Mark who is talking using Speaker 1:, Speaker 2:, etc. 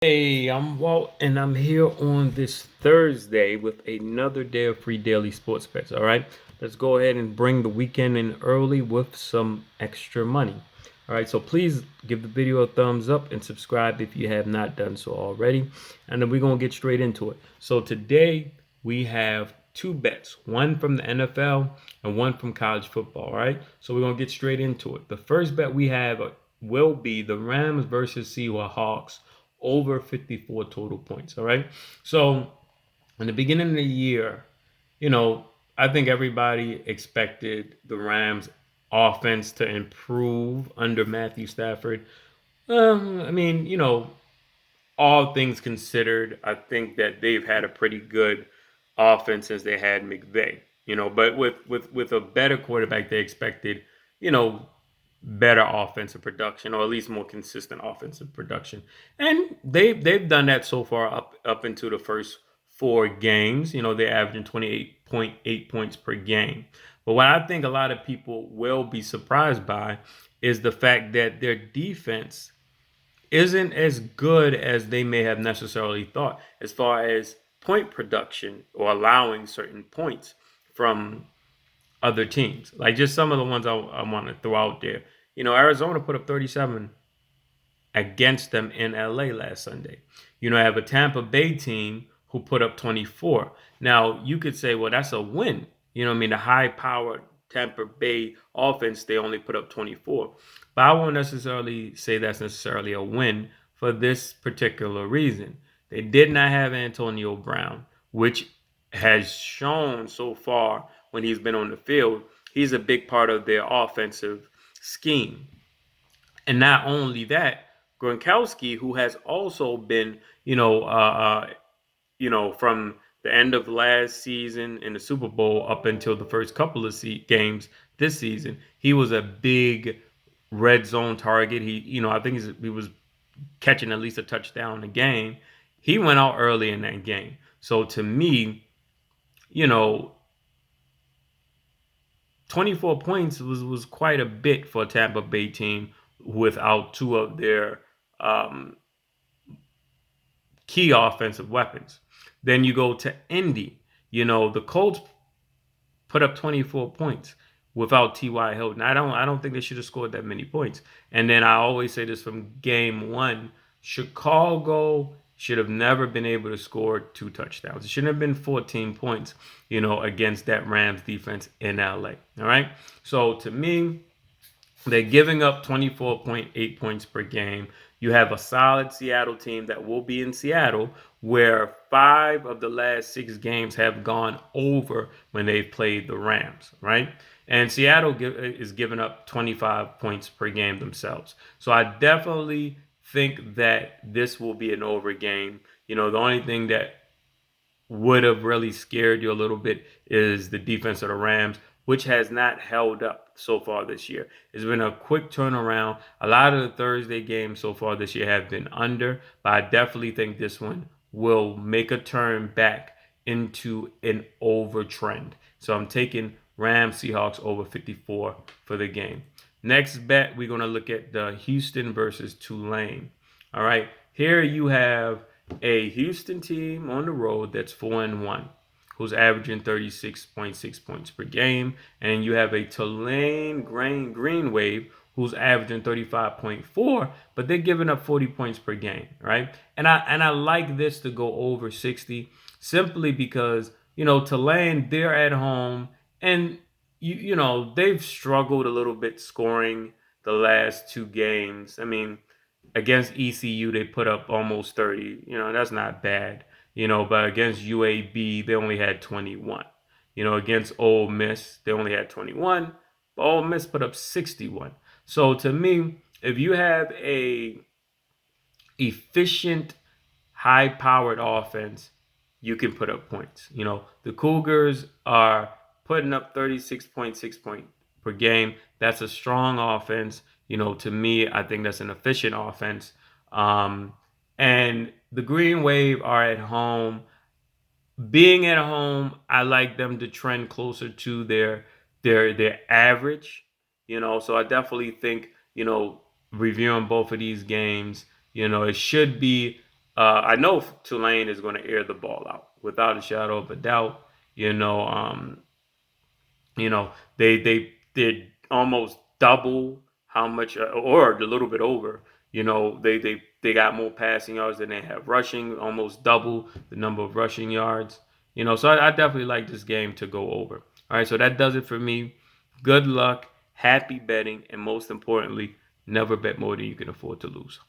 Speaker 1: Hey, I'm Walt, and I'm here on this Thursday with another day of free daily sports bets. All right, let's go ahead and bring the weekend in early with some extra money. All right, so please give the video a thumbs up and subscribe if you have not done so already. And then we're gonna get straight into it. So today we have two bets, one from the NFL and one from college football. All right, so we're gonna get straight into it. The first bet we have will be the Rams versus Seahawks over 54 total points. All right. So in the beginning of the year, you know, I think everybody expected the Rams offense to improve under Matthew Stafford. I mean, all things considered, I think that they've had a pretty good offense since they had McVay. But with a better quarterback, they expected, you know, better offensive production, or at least more consistent offensive production. And they've done that so far up into the first four games. They're averaging 28.8 points per game. But what I think a lot of people will be surprised by is the fact that their defense isn't as good as they may have necessarily thought as far as point production or allowing certain points from other teams. Like just some of the ones I want to throw out there. Arizona put up 37 against them in LA last Sunday. I have a Tampa Bay team who put up 24. Now, you could say, well, that's a win. The high powered Tampa Bay offense, they only put up 24. But I won't necessarily say that's necessarily a win for this particular reason. They did not have Antonio Brown, which has shown so far when he's been on the field, he's a big part of their offensive scheme. And not only that, Gronkowski, who has also been, from the end of last season in the Super Bowl up until the first couple of games this season, he was a big red zone target. I think he was catching at least a touchdown a game. He went out early in that game. So to me, you know, 24 points was quite a bit for a Tampa Bay team without two of their um, key offensive weapons. Then you go to Indy. The Colts put up 24 points without T.Y. Hilton. I don't think they should have scored that many points. And then I always say this from game one, Chicago should have never been able to score two touchdowns. It shouldn't have been 14 points, against that Rams defense in LA. All right. So to me, they're giving up 24.8 points per game. You have a solid Seattle team that will be in Seattle, where 5 of the last 6 games have gone over when they've played the Rams, right? And Seattle is giving up 25 points per game themselves. So I definitely think that this will be an over game. The only thing that would have really scared you a little bit is the defense of the Rams, which has not held up so far this year. It's been a quick turnaround. A lot of the Thursday games so far this year have been under, but I definitely think this one will make a turn back into an over trend. So I'm taking Rams Seahawks over 54 for the game. Next bet, we're going to look at the Houston versus Tulane. All right. Here you have a Houston team on the road that's 4-1, who's averaging 36.6 points per game, and you have a Tulane Green Wave who's averaging 35.4, but they're giving up 40 points per game, right? And I like this to go over 60 simply because Tulane, they're at home, and they've struggled a little bit scoring the last 2 games. I mean, against ECU, they put up almost 30. That's not bad. But against UAB, they only had 21. Against Ole Miss, they only had 21. But Ole Miss put up 61. So to me, if you have a efficient, high-powered offense, you can put up points. The Cougars are putting up 36.6 points per game. That's a strong offense. To me, I think that's an efficient offense. And the Green Wave are at home. Being at home, I like them to trend closer to their average. So I definitely think, reviewing both of these games, it should be I know Tulane is going to air the ball out without a shadow of a doubt. You know, they did almost double how much, or a little bit over. They got more passing yards than they have rushing, almost double the number of rushing yards. So I definitely like this game to go over. All right, so that does it for me. Good luck, happy betting, and most importantly, never bet more than you can afford to lose.